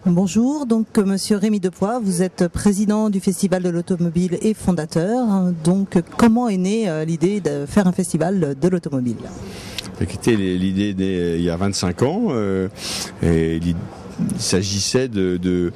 Bonjour, donc Monsieur Rémi Depoix, vous êtes président du Festival de l'Automobile et fondateur. Donc comment est née l'idée de faire un festival de l'automobile? Écoutez, l'idée est née il y a 25 ans. Il s'agissait de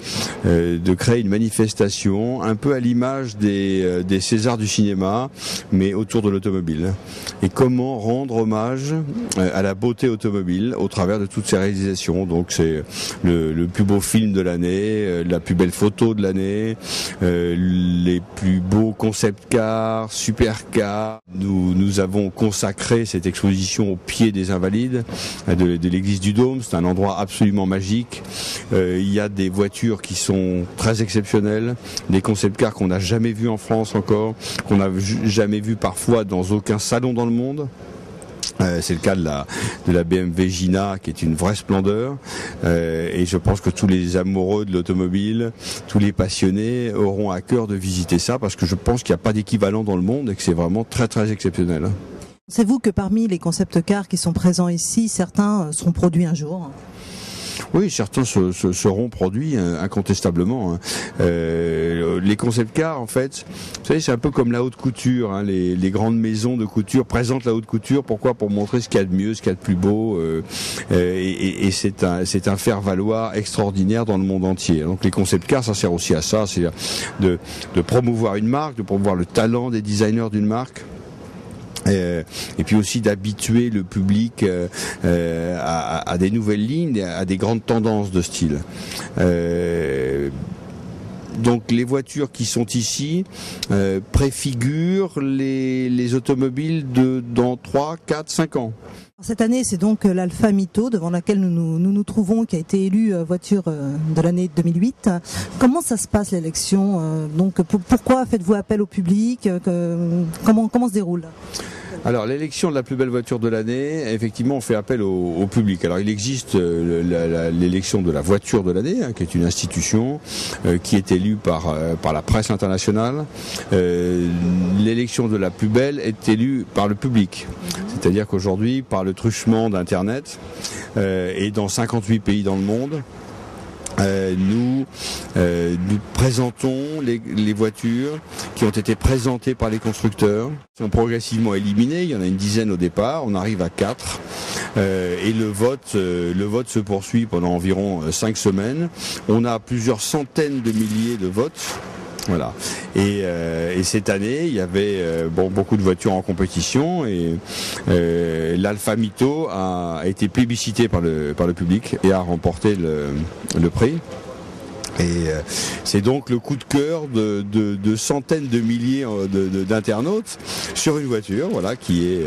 créer une manifestation un peu à l'image des Césars du cinéma, mais autour de l'automobile. Et comment rendre hommage à la beauté automobile au travers de toutes ces réalisations. Donc c'est le plus beau film de l'année, la plus belle photo de l'année, les plus beaux concept cars, supercars. Nous avons consacré cette exposition au pied des Invalides de l'église du Dôme. C'est un endroit absolument magique. Il y a des voitures qui sont très exceptionnelles, des concept cars qu'on n'a jamais vus en France encore, qu'on n'a jamais vus parfois dans aucun salon dans le monde. C'est le cas de la BMW Gina qui est une vraie splendeur, et je pense que tous les amoureux de l'automobile, tous les passionnés auront à cœur de visiter ça, parce que je pense qu'il n'y a pas d'équivalent dans le monde et que c'est vraiment très très exceptionnel. Pensez-vous que parmi les concept cars qui sont présents ici, certains seront produits un jour? Oui, certains seront produits incontestablement. Les concept cars, en fait, vous savez, c'est un peu comme la haute couture. Les grandes maisons de couture présentent la haute couture. Pourquoi? Pour montrer ce qu'il y a de mieux, ce qu'il y a de plus beau. Et c'est un faire-valoir extraordinaire dans le monde entier. Donc les concept cars, ça sert aussi à ça, c'est de promouvoir une marque, de promouvoir le talent des designers d'une marque. Et puis aussi d'habituer le public à des nouvelles lignes, à des grandes tendances de style. Donc les voitures qui sont ici préfigurent les automobiles dans 3, 4, 5 ans. Cette année, c'est donc l'Alfa Mito devant laquelle nous trouvons, qui a été élue voiture de l'année 2008. Comment ça se passe l'élection? Donc pourquoi faites-vous appel au public? Comment se déroule? Alors l'élection de la plus belle voiture de l'année, effectivement on fait appel au public. Alors il existe l'élection de la voiture de l'année, qui est une institution qui est élue par la presse internationale. L'élection de la plus belle est élue par le public. C'est-à-dire qu'aujourd'hui, par le truchement d'Internet, et dans 58 pays dans le monde, nous présentons les voitures qui ont été présentées par les constructeurs, qui sont progressivement éliminées. Il y en a une dizaine au départ, on arrive à 4, et le vote se poursuit pendant environ 5 semaines. On a plusieurs centaines de milliers de votes. Voilà. Et cette année, il y avait beaucoup de voitures en compétition, et l'Alfa Mito a été plébiscité par le public et a remporté le prix. Et c'est donc le coup de cœur de centaines de milliers d'internautes sur une voiture, voilà, qui est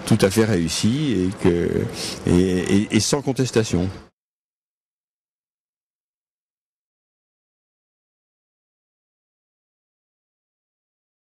tout à fait réussie et sans contestation.